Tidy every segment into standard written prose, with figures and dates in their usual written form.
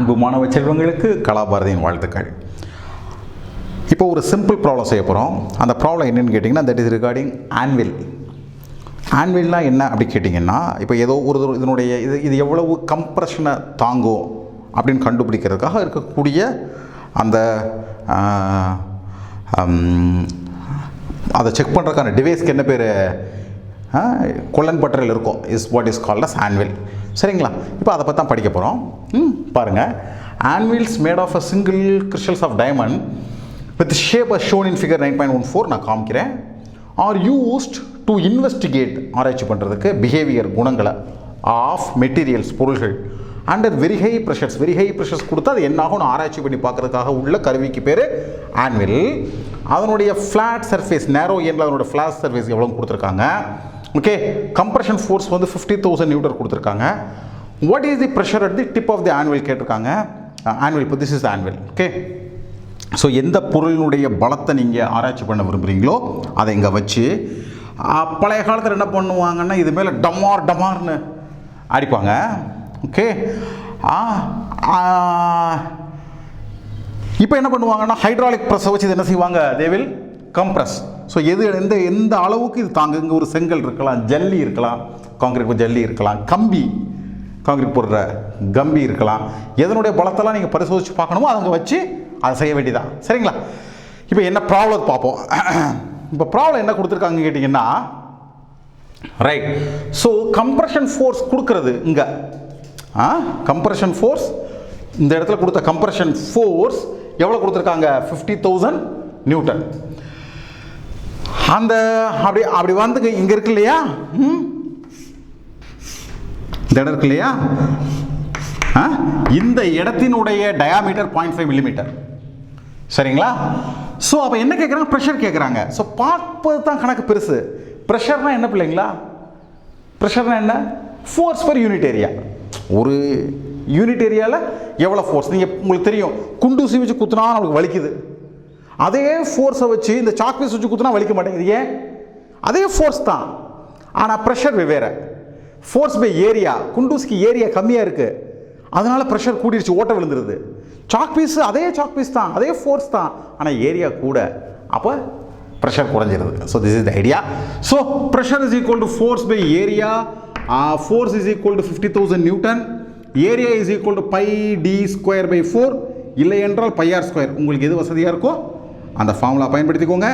அன்பு மாணவ செல்வங்களுக்கு கலாபாரதியின் வாழ்த்துக்கள். இப்போ ஒரு சிம்பிள் ப்ராப்ளம் செய்ய போகிறோம். அந்த ப்ராப்ளம் என்னென்னு கேட்டிங்கன்னா, தட் இஸ் ரிகார்டிங் ஆன்வில். ஆன்வில்னால் என்ன அப்படி கேட்டிங்கன்னா, இப்போ ஏதோ ஒரு இதனுடைய இது எவ்வளவு கம்ப்ரெஷனை தாங்கும் அப்படின்னு கண்டுபிடிக்கிறதுக்காக இருக்கக்கூடிய அந்த அதை செக் பண்ணுறதுக்கான டிவைஸ்க்கு என்ன பேர், கொல்லன் பட்டறையில் இருக்கும், is what is called as anvil. சரிங்களா? இப்போ அதை பற்றி தான் படிக்க போகிறோம். பாருங்கள், anvils made of a single crystals of diamond with shape as shown in figure 9.14 நான் காமிக்கிறேன். ஆர் யூஸ்ட் டு இன்வெஸ்டிகேட், ஆராய்ச்சி பண்ணுறதுக்கு பிஹேவியர், குணங்களை ஆஃப் மெட்டீரியல்ஸ், பொருள்கள் அண்டர் வெரி ஹை ப்ரெஷர்ஸ் கொடுத்து அது என்னாகும் ஆராய்ச்சி பண்ணி பார்க்குறதுக்காக உள்ள கருவிக்கு பேர் ஆன்வில். அதனுடைய ஃப்ளாட் சர்ஃபேஸ், நேரோ எண்ணில் அதனுடைய ஃப்ளாட் சர்ஃபேஸ் எவ்வளோ கொடுத்துருக்காங்க. ஓகே, கம்ப்ரெஷன் ஃபோர்ஸ் வந்து 50,000 நியூட்டன் கொடுத்துருக்காங்க. What is the pressure at the tip of the anvil கேட்டிருக்காங்க. ஆன்வில், இப்போ this is anvil. Okay, so எந்த பொருளினுடைய பலத்தை நீங்கள் ஆராய்ச்சி பண்ண விரும்புகிறீங்களோ அதை இங்கே வச்சு, பழைய காலத்தில் என்ன பண்ணுவாங்கன்னா இது மேலே டமார்னு அடிப்பாங்க. ஓகே, இப்போ என்ன பண்ணுவாங்கன்னா ஹைட்ராலிக் ப்ரெஸ்ஸை வச்சு இது என்ன செய்வாங்க, தே வில் கம்ப்ரஸ். ஸோ எந்த அளவுக்கு இது தாங்க. இங்கே ஒரு செங்கல் இருக்கலாம், ஜல்லி இருக்கலாம், காங்கிரீட் ஜல்லி இருக்கலாம், காங்கிரீட் போடுற கம்பி இருக்கலாம். எதனுடைய பலத்தெல்லாம் நீங்கள் பரிசோதித்து பார்க்கணுமோ அதை வச்சு அதை செய்ய வேண்டியதான். சரிங்களா? இப்போ என்ன ப்ராப்ளம் பார்ப்போம். இப்போ ப்ராப்ளம் என்ன கொடுத்துருக்காங்க கேட்டிங்கன்னா, ரைட், ஸோ கம்ப்ரெஷன் ஃபோர்ஸ் கொடுக்கறது இங்கே, கம்ப்ரெஷன் ஃபோர்ஸ் இந்த இடத்துல கொடுத்த கம்ப்ரெஷன் ஃபோர்ஸ் எவ்வளோ கொடுத்துருக்காங்க, 50,000 நியூட்டன். அந்த அப்படி வந்து இங்கே இருக்கு இல்லையா, இந்த இடம் இருக்கு இல்லையா, இந்த இடத்தினுடைய டயாமீட்டர் 0.5 மில்லிமீட்டர். சரிங்களா? ஸோ அப்போ என்ன கேட்குறாங்க, ப்ரெஷர் கேட்குறாங்க. ஸோ பார்ப்பது தான் கணக்கு பெருசு. ப்ரெஷர்னா என்ன பிள்ளைங்களா, ப்ரெஷர்னா என்ன, ஃபோர்ஸ் பர் யூனிட் ஏரியா. ஒரு யூனிட் ஏரியாவில் எவ்வளோ ஃபோர்ஸ், நீங்கள் உங்களுக்கு தெரியும், குண்டூசி வச்சு குத்துனா நம்மளுக்கு வலிக்குது. அதே ஃபோர்ஸை வச்சு இந்த சாக் பீஸ் வச்சு குத்துனா வலிக்க மாட்டேங்குது. ஏன்? அதே ஃபோர்ஸ் தான், ஆனால் ப்ரெஷர் வெவ்வேறு. ஃபோர்ஸ் பை ஏரியா, குண்டூசிக்கு ஏரியா கம்மியாக இருக்குது, அதனால ப்ரெஷர் கூடிடுச்சு, ஓட்ட விழுந்துருது. சாக் பீஸ் அதே சாக் பீஸ் தான், அதே ஃபோர்ஸ் தான், ஆனால் ஏரியா கூட, அப்போ ப்ரெஷர் குறைஞ்சிருது. So this is the idea. So pressure is equal to force by area. Force is equal to 50,000 newton. Area is equal to pi D square by 4, இல்லை என்றால் by R square. உங்களுக்கு எது வசதியாக இருக்கோ அந்த ஃபார்முலா பயன்படுத்திக்கோங்க.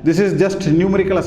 This is just numerical.